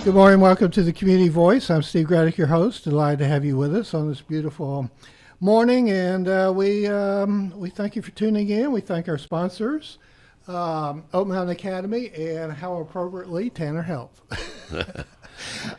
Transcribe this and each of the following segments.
Good morning. Welcome to the Community Voice. I'm Steve Graddick, your host. Delighted to have you with us on this beautiful morning. And we thank you for tuning in. We thank our sponsors, Oak Mountain Academy, and how appropriately, Tanner Health.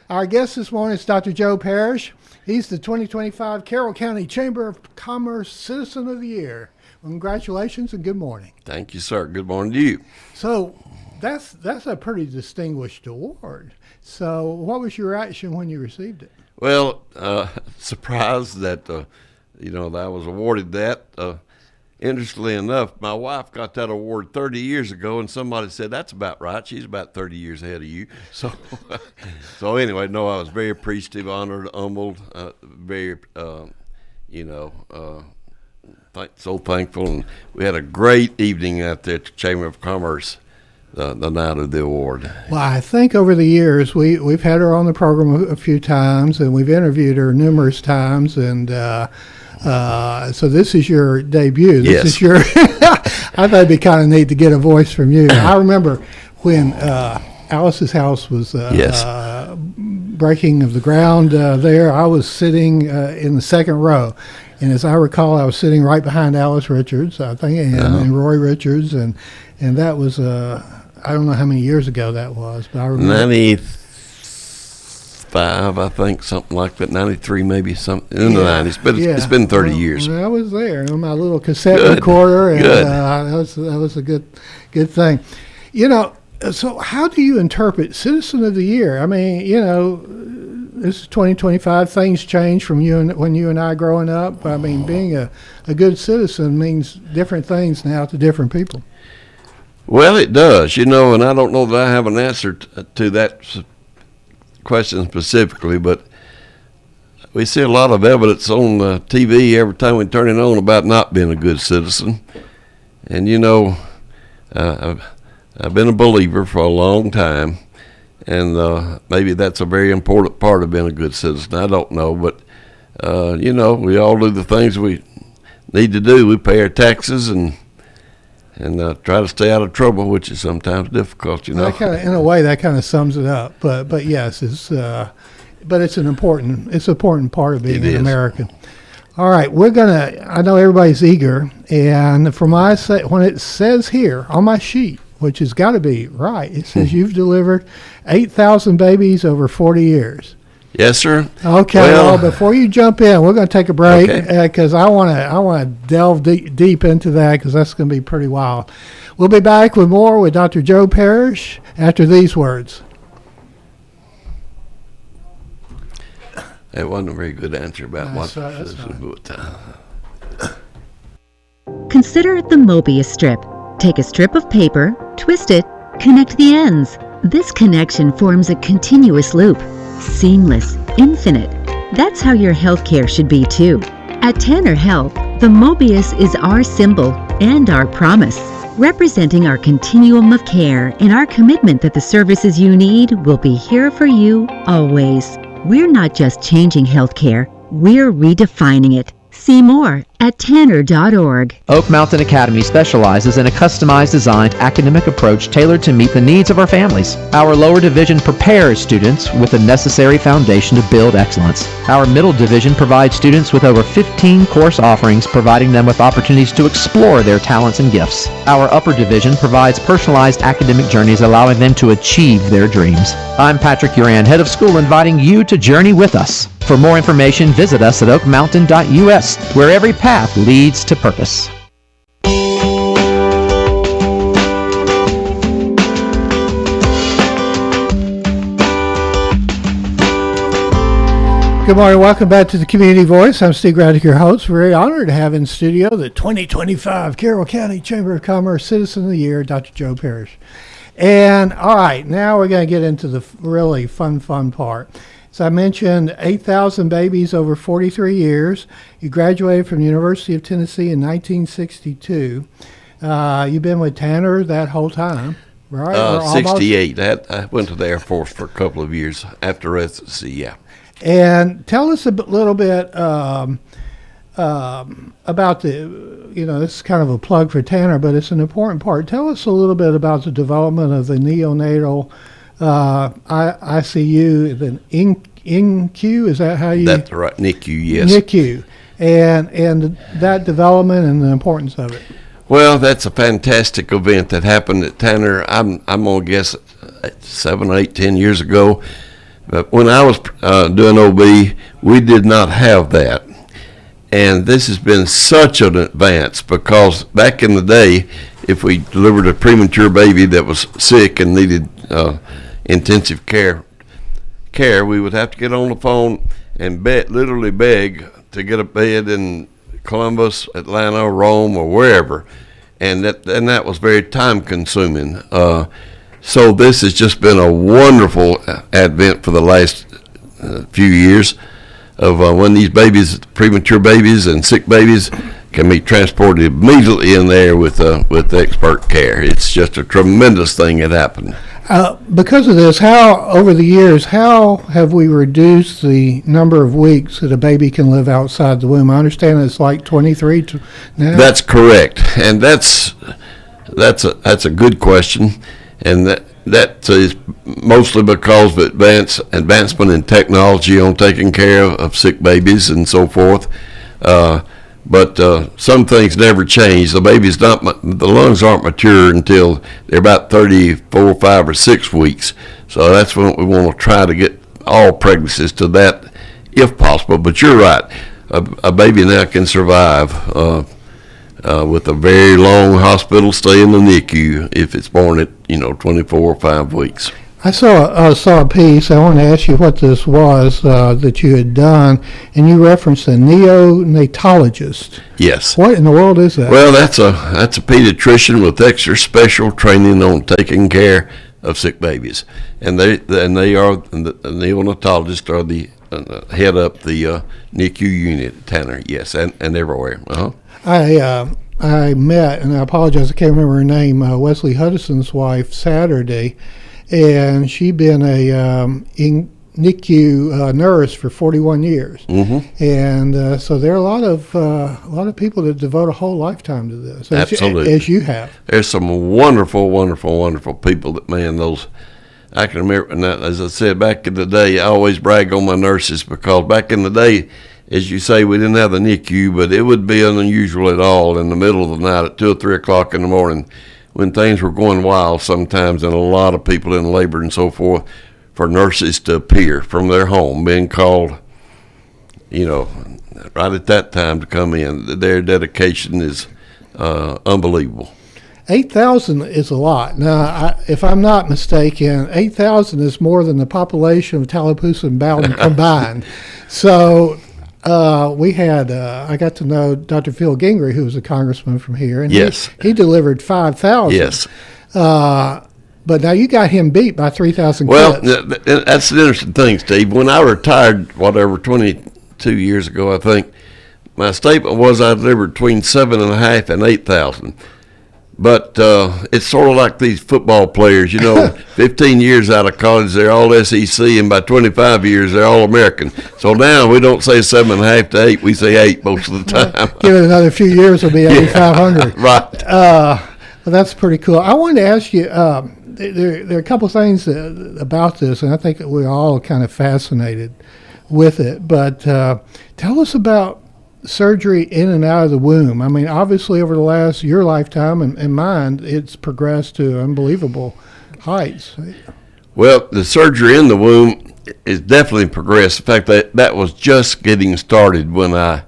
Our guest this morning is Dr. Joe Parrish. He's the 2025 Carroll County Chamber of Commerce Citizen of the Year. Congratulations and good morning. Thank you, sir. Good morning to you. So that's a pretty distinguished award. So what was your reaction when you received it? Well, surprised that, that I was awarded that. Interestingly enough, my wife got that award 30 years ago, and somebody said, that's about right. She's about 30 years ahead of you. So anyway, no, I was very appreciative, honored, humbled, very, so thankful. And we had a great evening out there at the Chamber of Commerce. The night of the award. Well, I think over the years we've had her on the program a few times, and we've interviewed her numerous times, and so this is your debut. This is your. I thought it'd be kind of neat to get a voice from you. I remember when Alice's house was breaking of the ground there. I was sitting in the second row. And as I recall, I was sitting right behind Alice Richards, I think, and Roy Richards, and that was I don't know how many years ago that was, but I remember 95, I think, something like that. 93, maybe something in the 90s, but it's been 30 years. I was there on my little cassette recorder, and that was a good thing. So how do you interpret Citizen of the Year? I mean, this is 2025. Things change from when you and I growing up. I mean, being a good citizen means different things now to different people. Well, it does, and I don't know that I have an answer to that question specifically, but we see a lot of evidence on TV every time we turn it on about not being a good citizen. And, I've been a believer for a long time, and maybe that's a very important part of being a good citizen. I don't know, but, we all do the things we need to do. We pay our taxes and try to stay out of trouble, which is sometimes difficult, In a way, that kind of sums it up. But yes, it's an important part of being an American. All right, I know everybody's eager, and when it says here on my sheet, which has got to be right, it says you've delivered 8,000 babies over 40 years. Yes, sir. Okay. Well, before you jump in, we're going to take a break because I want to delve deep into that because that's going to be pretty wild. We'll be back with more with Dr. Joe Parrish after these words. That wasn't a very good answer about Consider the Mobius strip. Take a strip of paper, twist it, connect the ends. This connection forms a continuous loop. Seamless, infinite. That's how your healthcare should be too. At Tanner Health, the Mobius is our symbol and our promise, representing our continuum of care and our commitment that the services you need will be here for you always. We're not just changing healthcare, we're redefining it. See more at tanner.org. Oak Mountain Academy specializes in a customized designed academic approach tailored to meet the needs of our families. Our lower division prepares students with the necessary foundation to build excellence. Our middle division provides students with over 15 course offerings, providing them with opportunities to explore their talents and gifts. Our upper division provides personalized academic journeys, allowing them to achieve their dreams. I'm Patrick Uran, head of school, inviting you to journey with us. For more information, visit us at oakmountain.us, where every path leads to purpose. Good morning. Welcome back to the Community Voice. I'm Steve Graddick, your host. Very honored to have in studio the 2025 Carroll County Chamber of Commerce Citizen of the Year, Dr. Joe Parrish. And all right, now we're going to get into the really fun part. As I mentioned, 8,000 babies over 43 years. You graduated from the University of Tennessee in 1962. You've been with Tanner that whole time, right? 68. I went to the Air Force for a couple of years after residency, yeah. And tell us a little bit about this is kind of a plug for Tanner, but it's an important part. Tell us a little bit about the development of the neonatal ICU, then INQ, is that how you? That's right, NICU, yes. NICU, and that development and the importance of it. Well, that's a fantastic event that happened at Tanner. I'm gonna guess 7, 8, 10 years ago. But when I was doing OB, we did not have that. And this has been such an advance because back in the day, if we delivered a premature baby that was sick and needed intensive care, we would have to get on the phone and literally beg to get a bed in Columbus, Atlanta, Rome, or wherever, and that was very time consuming. So this has just been a wonderful advent for the last few years of when these babies, premature babies and sick babies, can be transported immediately in there with expert care. It's just a tremendous thing that happened. Because of this, over the years, how have we reduced the number of weeks that a baby can live outside the womb? I understand it's like 23 now. That's correct, and that's a good question, and that is mostly because of advancement in technology on taking care of sick babies and so forth. But some things never change. The lungs aren't mature until they're about 34, 5, or 6 weeks. So that's when we want to try to get all pregnancies to that, if possible. But you're right. A baby now can survive with a very long hospital stay in the NICU if it's born at 24 or 5 weeks. I saw a piece. I want to ask you what this was that you had done, and you referenced a neonatologist. Yes. What in the world is that? Well, that's a pediatrician with extra special training on taking care of sick babies, and the neonatologists are the head up the NICU unit at Tanner. Yes, and everywhere. I met, and I apologize, I can't remember her name, Wesley Huddison's wife, Saturday. And she'd been a NICU nurse for 41 years, and so there are a lot of people that devote a whole lifetime to this. Absolutely, as you have. There's some wonderful, wonderful, wonderful people that man those. I can remember, and as I said back in the day, I always brag on my nurses because back in the day, as you say, we didn't have the NICU, but it would be unusual at all in the middle of the night at 2 or 3 o'clock in the morning, when things were going wild sometimes and a lot of people in labor and so forth, for nurses to appear from their home, being called, right at that time to come in. Their dedication is unbelievable. 8,000 is a lot. Now, if I'm not mistaken, 8,000 is more than the population of Tallapoosa and Bowden combined. So we had, I got to know Dr. Phil Gingrey, who was a congressman from here, and yes, he delivered 5,000. Yes. But now you got him beat by 3,000 Well, kids. that's an interesting thing, Steve. When I retired, 22 years ago, I think, my statement was I delivered between 7,500 and 8,000. But it's sort of like these football players, 15 years out of college, they're all SEC, and by 25 years, they're all American. So now we don't say 7.5 to 8, we say 8 most of the time. Give it another few years, it'll be 8,500. Right. Well, that's pretty cool. I wanted to ask you, there are a couple things about this, and I think that we're all kind of fascinated with it. But tell us about surgery in and out of the womb. I mean, obviously over your lifetime and mine, it's progressed to unbelievable heights. Well, the surgery in the womb is definitely progressed. In fact, that was just getting started when I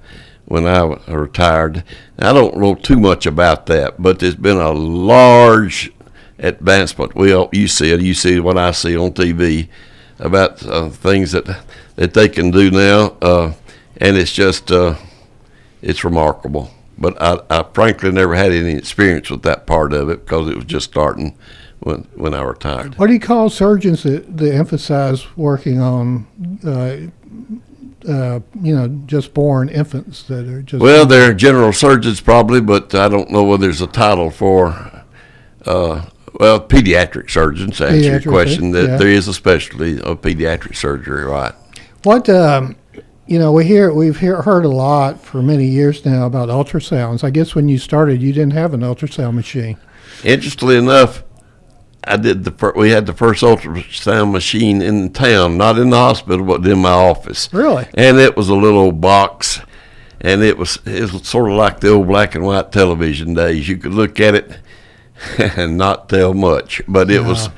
retired. I don't know too much about that, but there's been a large advancement. Well, you see what I see on TV about things that they can do now, and it's just it's remarkable. But I frankly never had any experience with that part of it because it was just starting when I retired. What do you call surgeons that emphasize working on, just born infants that are just? Well, they're general surgeons probably, but I don't know whether there's a title for. Pediatric surgeons. To answer your question, that there is a specialty of pediatric surgery, right? What we've heard a lot for many years now about ultrasounds. I guess when you started, you didn't have an ultrasound machine. Interestingly enough, we had the first ultrasound machine in town, not in the hospital, but in my office. Really? And it was a little box, and it was sort of like the old black and white television days. You could look at it and not tell much, but it was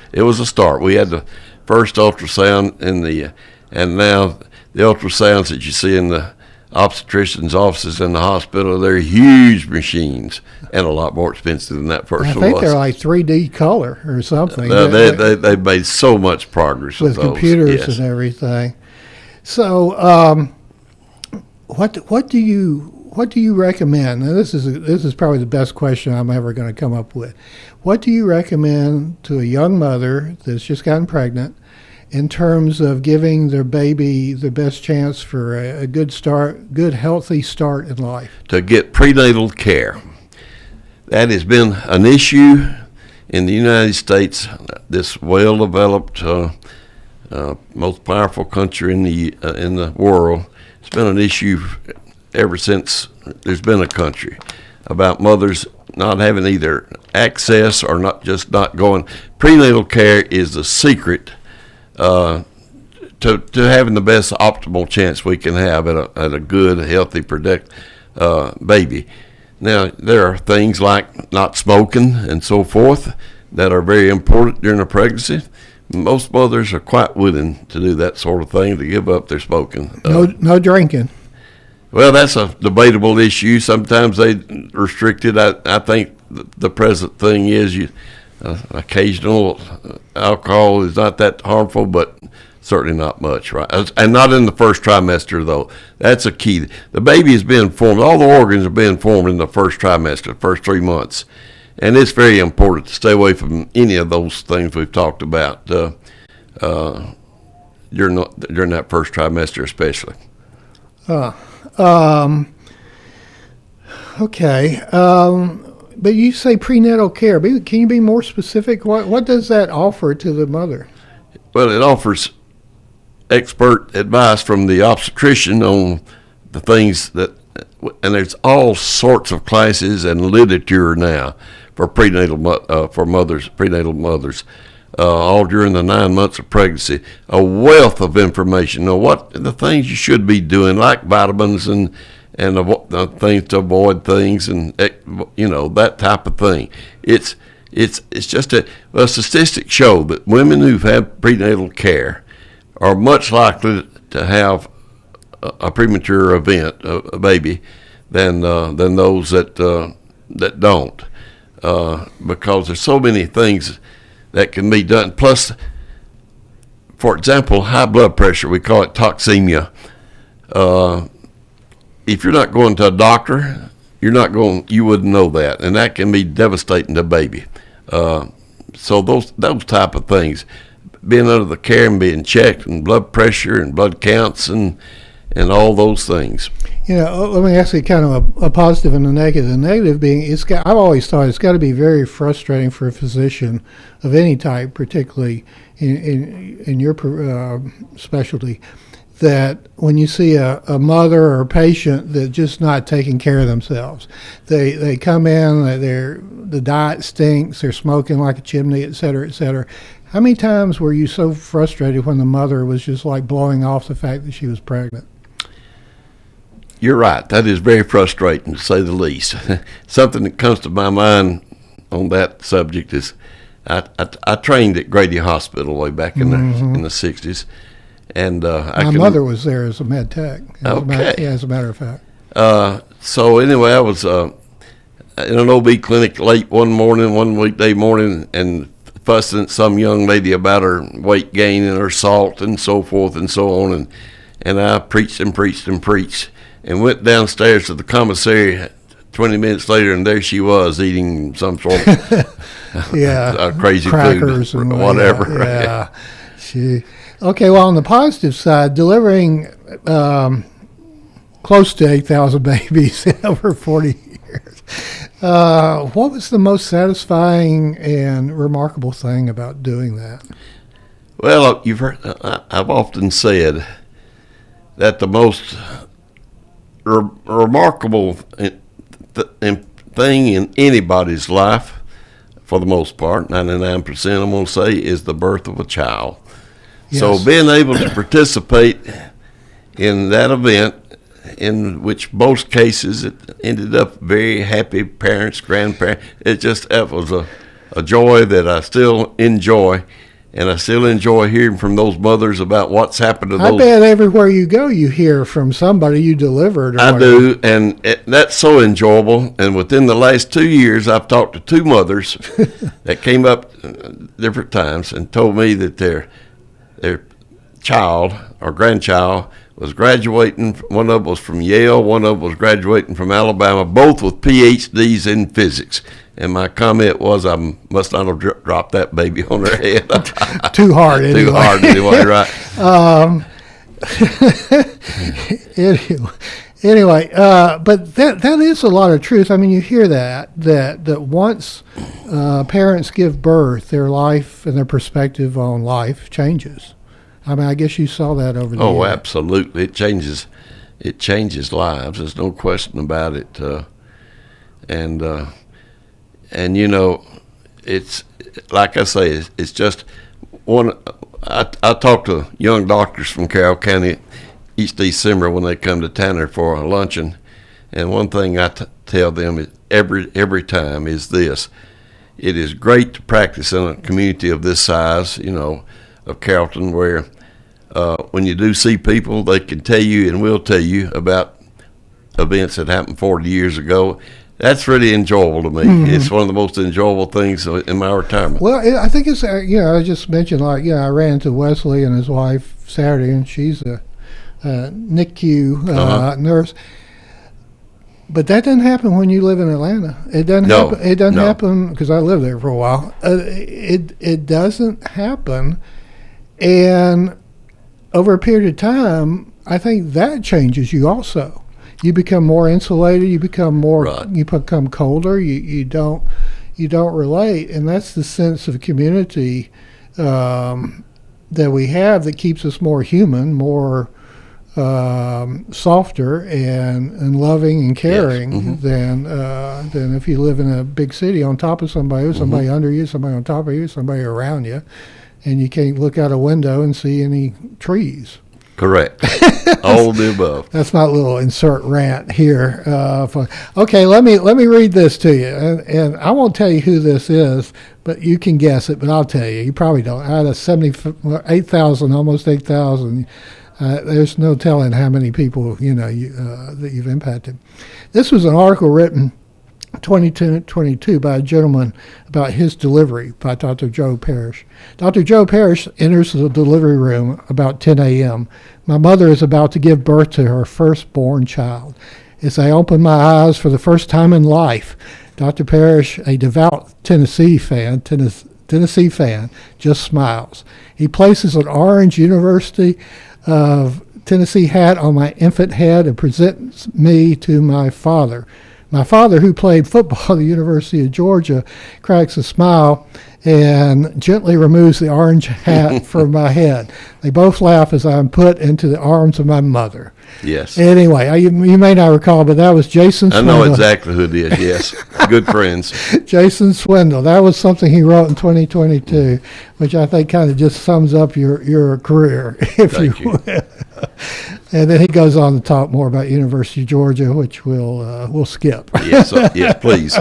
a start. We had the first ultrasound and now the ultrasounds that you see in the obstetrician's offices in the hospital, they're huge machines and a lot more expensive than that first I one think was. they're like 3D color or something. They made so much progress with with those. computers Yes. and everything. So, what do you recommend? Now, this is probably the best question I'm ever going to come up with. What do you recommend to a young mother that's just gotten pregnant in terms of giving their baby the best chance for a good healthy start in life? To get prenatal care. That has been an issue in the United States, this well-developed, most powerful country in the world. It's been an issue ever since there's been a country, about mothers not having either access or not going. Prenatal care is the secret to having the best optimal chance we can have at a good, healthy, baby. Now, there are things like not smoking and so forth that are very important during a pregnancy. Most mothers are quite willing to do that sort of thing, to give up their smoking. No drinking. Well, that's a debatable issue. Sometimes they restrict it. I think the present thing is occasional alcohol is not that harmful, but certainly not much, right? And not in the first trimester, though. That's a key. The baby is being formed. All the organs are being formed in the first trimester, the first 3 months. And it's very important to stay away from any of those things we've talked about during that first trimester especially. Okay. But you say prenatal care. Can you be more specific? What does that offer to the mother? Well, it offers expert advice from the obstetrician on the things and there's all sorts of classes and literature now for prenatal mothers, all during the 9 months of pregnancy. A wealth of information. What the things you should be doing, like vitamins and things to avoid things, and that type of thing. It's just statistics show that women who've had prenatal care are much likely to have a premature event, a baby, than those that don't, because there's so many things that can be done. Plus, for example, high blood pressure, we call it toxemia. If you're not going to a doctor, you wouldn't know that, and that can be devastating to a baby. So those type of things, being under the care and being checked, and blood pressure and blood counts and all those things. Let me ask you kind of a positive and a negative. The negative being, I've always thought it's got to be very frustrating for a physician of any type, particularly in your specialty, that when you see a mother or a patient that's just not taking care of themselves, they come in, the diet stinks, they're smoking like a chimney, et cetera, et cetera. How many times were you so frustrated when the mother was just like blowing off the fact that she was pregnant? You're right. That is very frustrating, to say the least. Something that comes to my mind on that subject is I trained at Grady Hospital way back in the 60s. And my mother was there as a med tech. As a matter of fact. So anyway, I was in an OB clinic late one weekday morning, and fussing at some young lady about her weight gain and her salt and so forth and so on. And I preached and preached and preached, and went downstairs to the commissary 20 minutes later, and there she was eating some sort of crazy crackers food, and whatever. Yeah. Okay, well, on the positive side, delivering close to 8,000 babies in over 40 years. What was the most satisfying and remarkable thing about doing that? Well, you've heard, I've often said that the most remarkable thing in anybody's life for the most part, 99%, I'm going to say, is the birth of a child. Yes. So being able to participate in that event, in which most cases it ended up very happy parents, grandparents, it was a joy that I still enjoy. And I still enjoy hearing from those mothers about what's happened to those. I bet everywhere you go, you hear from somebody you delivered. Or I whatever. do, and that's so enjoyable. And within the last 2 years, I've talked to 2 mothers that came up different times and told me that their child or grandchild was graduating. One of them was from Yale, one of them was graduating from Alabama, both with PhDs in physics. And my comment was, I must not have dropped that baby on her head. Too hard, anyway. Too hard, anyway, right. Anyway, but that is a lot of truth. I mean, you hear that once parents give birth, their life and their perspective on life changes. I mean, I guess you saw that over the years. Oh, absolutely. It changes lives. There's no question about it. And you know, it's like I say, it's just one. I talk to young doctors from Carroll County each December when they come to Tanner for a luncheon, and one thing I tell them is every time is this: it is great to practice in a community of this size, you know, of Carrollton, where when you do see people, they can tell you and will tell you about events that happened 40 years ago. That's really enjoyable to me. Mm-hmm. It's one of the most enjoyable things in my retirement. Well, I think it's, I just mentioned, I ran into Wesley and his wife Saturday, and she's a NICU nurse. But that doesn't happen when you live in Atlanta. It doesn't happen. It doesn't happen because I lived there for a while. It doesn't happen. And over a period of time, I think that changes you also. You become more insulated. You become more. Right. You become colder. You don't relate, and that's the sense of community that we have that keeps us more human, more softer and loving and caring. Yes. Mm-hmm. than if you live in a big city on top of somebody, somebody under you, somebody on top of you, somebody around you, and you can't look out a window and see any trees. Correct. All of the above. That's my little insert rant here. Okay, let me read this to you, and I won't tell you who this is, but you can guess it. But I'll tell you. You probably don't. Out of 8,000, almost 8,000, there's no telling how many people that you've impacted. This was an article written 2022 by a gentleman about his delivery by Dr. Joe Parrish. Dr. Joe Parrish enters the delivery room about 10 a.m. My mother is about to give birth to her firstborn child. As I open my eyes for the first time in life, Dr. Parrish, a devout Tennessee fan, just smiles. He places an orange University of Tennessee hat on my infant head and presents me to my father. My father, who played football at the University of Georgia, cracks a smile and gently removes the orange hat from my head. They both laugh as I'm put into the arms of my mother. Yes. Anyway, you may not recall, but that was Jason Swindle. I know exactly who it is, yes. Good friends. Jason Swindle. That was something he wrote in 2022, which I think kind of just sums up your career, if Thank you will. And then he goes on to talk more about University of Georgia, which we'll skip. Yes, please.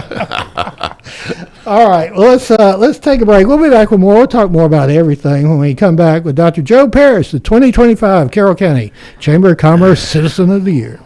All right, well, let's take a break. We'll be back with more. We'll talk more about everything when we come back with Dr. Joe Parrish, the 2025 Carroll County Chamber of Commerce Citizen of the Year.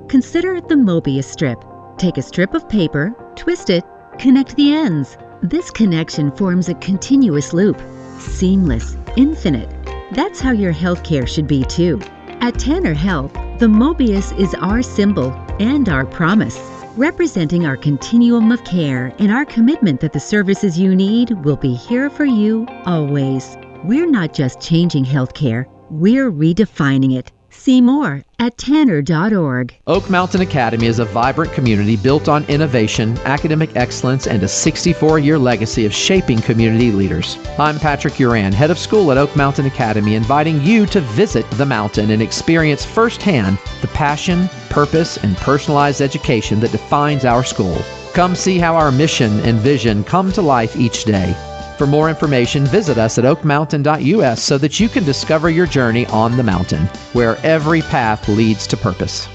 Consider the Mobius strip. Take a strip of paper, twist it, connect the ends. This connection forms a continuous loop. Seamless, infinite. That's how your healthcare should be too. At Tanner Health, the Mobius is our symbol and our promise, representing our continuum of care and our commitment that the services you need will be here for you always. We're not just changing healthcare, we're redefining it. See more at tanner.org. Oak Mountain Academy is a vibrant community built on innovation, academic excellence, and a 64-year legacy of shaping community leaders. I'm Patrick Uran, head of school at Oak Mountain Academy, inviting you to visit the mountain and experience firsthand the passion, purpose, and personalized education that defines our school. Come see how our mission and vision come to life each day. For more information, visit us at oakmountain.us so that you can discover your journey on the mountain, where every path leads to purpose.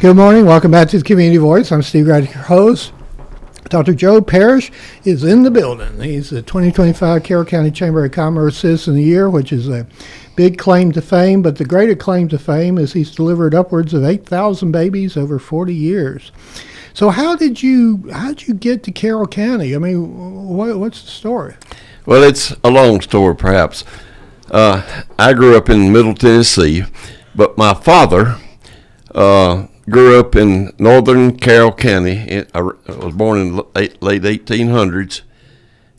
Good morning. Welcome back to the Community Voice. I'm Steve Raddick, your host. Dr. Joe Parrish is in the building. He's the 2025 Carroll County Chamber of Commerce Citizen of the Year, which is a big claim to fame, but the greater claim to fame is he's delivered upwards of 8,000 babies over 40 years. So how'd you get to Carroll County? I mean, what's the story? Well, it's a long story, perhaps. I grew up in Middle Tennessee, but my father grew up in northern Carroll County. I was born in late 1800s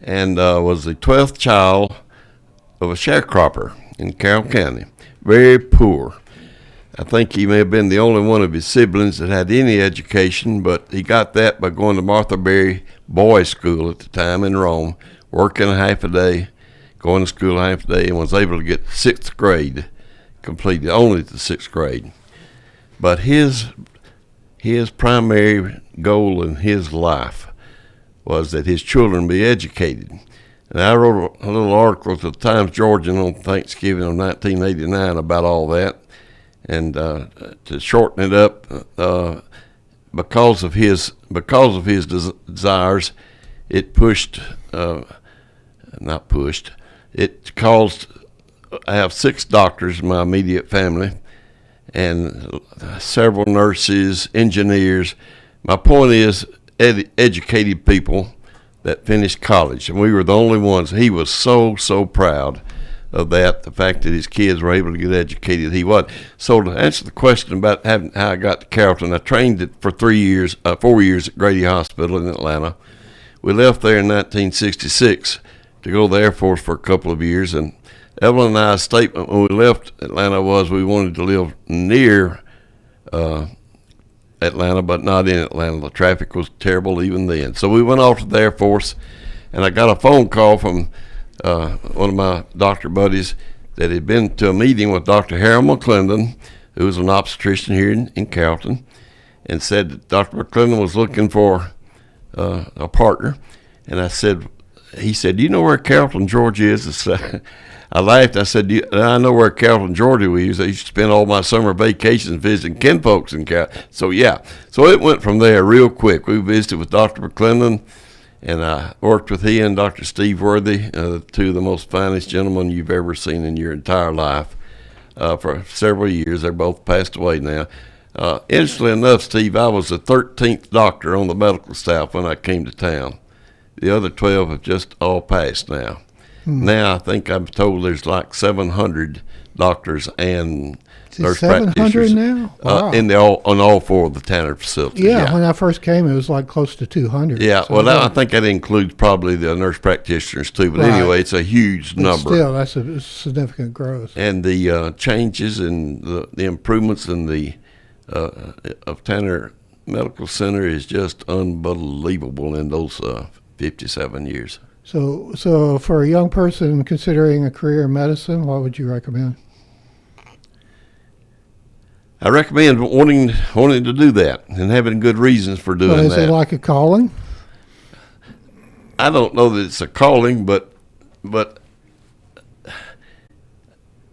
and was the 12th child of a sharecropper in Carroll County. Very poor. I think he may have been the only one of his siblings that had any education, but he got that by going to Martha Berry Boys School at the time in Rome, working a half a day, going to school a half a day, and was able to get 6th grade completed, only the 6th grade. But his primary goal in his life was that his children be educated. And I wrote a little article to the Times-Georgian on Thanksgiving of 1989 about all that. And to shorten it up, because of his desires, it caused. I have 6 doctors in my immediate family, and several nurses, engineers. My point is, educated people that finished college, and we were the only ones. He was so proud of that, the fact that his kids were able to get educated. He was. So to answer the question about how I got to Carrollton, I trained it for 4 years at Grady Hospital in Atlanta. We left there in 1966 to go to the Air Force for a couple of years, and Evelyn and I's statement when we left Atlanta was we wanted to live near Atlanta, but not in Atlanta. The traffic was terrible even then. So we went off to the Air Force, and I got a phone call from one of my doctor buddies that had been to a meeting with Dr. Harold McClendon, who was an obstetrician here in Carrollton, and said that Dr. McClendon was looking for a partner. And he said, do you know where Carrollton, Georgia is? I laughed. I said, I know where Carrollton, Georgia is. I used to spend all my summer vacations visiting kinfolks in Carrollton. So, yeah. So it went from there real quick. We visited with Dr. McClendon, and I worked with he and Dr. Steve Worthy, 2 of the most finest gentlemen you've ever seen in your entire life, for several years. They're both passed away now. Interestingly enough, Steve, I was the 13th doctor on the medical staff when I came to town. The other 12 have just all passed now. Now I think I'm told there's like 700 doctors and nurse 700 practitioners now? Wow. On all 4 of the Tanner facilities. Yeah, when I first came, it was like close to 200. Yeah, So well, I think that includes probably the nurse practitioners too. But Right. anyway, it's a huge but number. still, that's a significant growth. And the changes and the improvements in the of Tanner Medical Center is just unbelievable in those 57 years. So for a young person considering a career in medicine, what would you recommend? I recommend wanting to do that and having good reasons for doing Is that. it like a calling? I don't know that it's a calling, but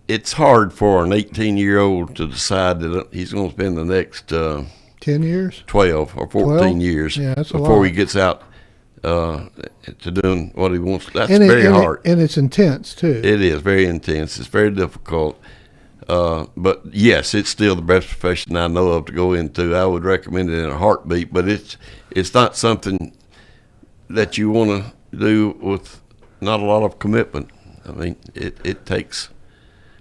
it's hard for an 18-year-old to decide that he's going to spend the next 10 years? 12 or 14 12? years Yeah, that's a before lot. he gets out to doing what he wants. That's And very hard. And it's intense, too. It is very intense. It's very difficult. But yes, it's still the best profession I know of to go into. I would recommend it in a heartbeat, but it's not something that you want to do with not a lot of commitment. I mean, it takes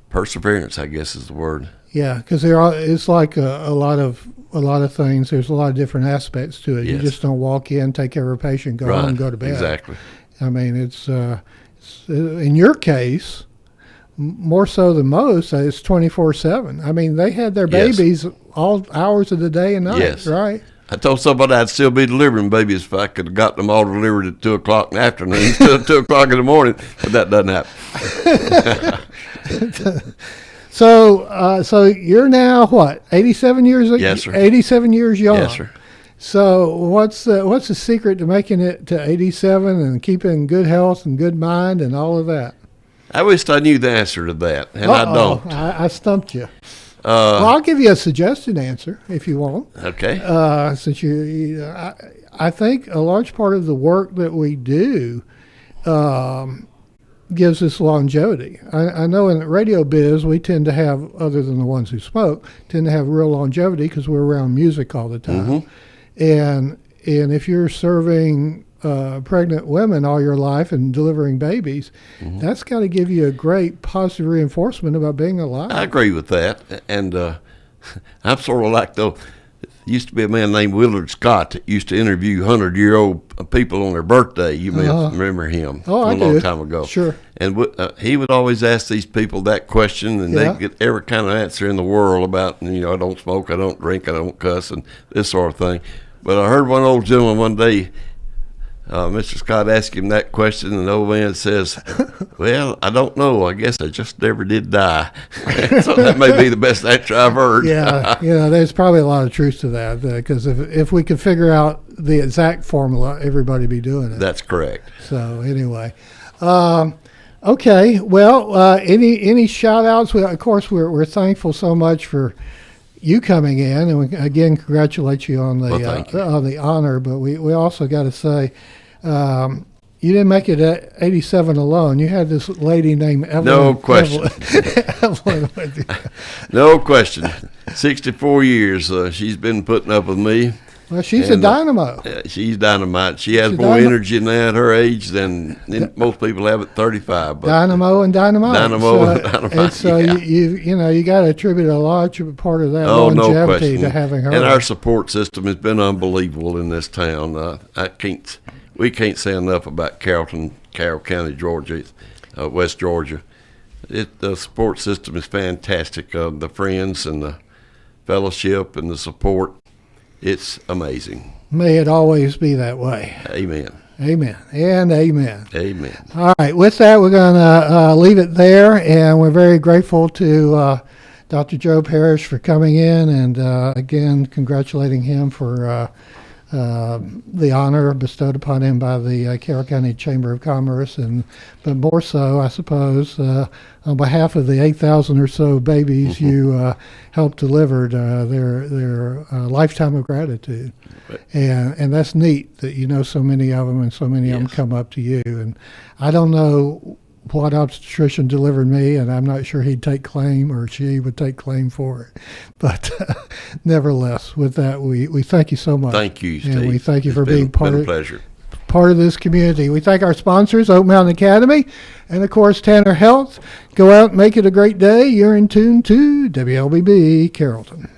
perseverance, I guess is the word. Yeah, because it's like a lot of things. There's a lot of different aspects to it. You Yes. just don't walk in, take care of a patient, go home, go to bed. Exactly. I mean, it's in your case, more so than most, it's 24/7. I mean, they had their Yes. babies all hours of the day and night, Yes. right? I told somebody I'd still be delivering babies if I could have got them all delivered at 2 o'clock in the afternoon instead of 2 o'clock in the morning, but that doesn't happen. So you're now what? 87 years? Yes, sir. 87 years young. Yes, sir. So what's the secret to making it to 87 and keeping good health and good mind and all of that? I wished I knew the answer to that, and I Uh-oh, don't. I stumped you. Well, I'll give you a suggested answer if you want. Okay. Since I think a large part of the work that we do gives us longevity. I know in the radio biz we tend to have, other than the ones who smoke, tend to have real longevity because we're around music all the time. And if you're serving pregnant women all your life and delivering babies, that's got to give you a great positive reinforcement about being alive. I agree with that, and I'm sort of like, though, used to be a man named Willard Scott that used to interview 100-year-old people on their birthday. You may remember him Oh, I a long do. time ago. Sure. And he would always ask these people that question, and Yeah. they'd get every kind of answer in the world about, I don't smoke, I don't drink, I don't cuss, and this sort of thing. But I heard one old gentleman one day, Mr. Scott asked him that question, and the old man says, well, I don't know. I guess I just never did die. So that may be the best answer I've heard. Yeah, there's probably a lot of truth to that because if we could figure out the exact formula, everybody be doing it. That's correct. So anyway, okay. Well, any shout outs? Of course, we're thankful so much for you coming in, and we again congratulate you on the honor. But we also got to say. You didn't make it at 87 alone. You had this lady named Evelyn. No question. Evelyn with you. No question. 64 years she's been putting up with me. Well, she's a dynamo. She's dynamite. She has She's more dynamo. energy now at her age than most people have at 35. But Dynamo and dynamite. Dynamo and dynamite, And so yeah. you got to attribute a large part of that Oh, no longevity question. to having her. And our support system has been unbelievable in this town. We can't say enough about Carroll County, Georgia, West Georgia. The support system is fantastic. The friends and the fellowship and the support, it's amazing. May it always be that way. Amen. Amen and amen. Amen. All right, with that, we're going to leave it there, and we're very grateful to Dr. Joe Parrish for coming in, and again, congratulating him for the honor bestowed upon him by the Carroll County Chamber of Commerce, but more so, I suppose, on behalf of the 8,000 or so babies you helped deliver, their lifetime of gratitude. And that's neat that you know so many of them, and so many of them come up to you. And I don't know what obstetrician delivered me, and I'm not sure he'd take claim or she would take claim for it. But nevertheless, with that, we thank you so much. Thank you, Steve. And we thank you for It's being been a pleasure. part of this community. We thank our sponsors, Oak Mountain Academy, and of course, Tanner Health. Go out and make it a great day. You're in tune to WLBB Carrollton.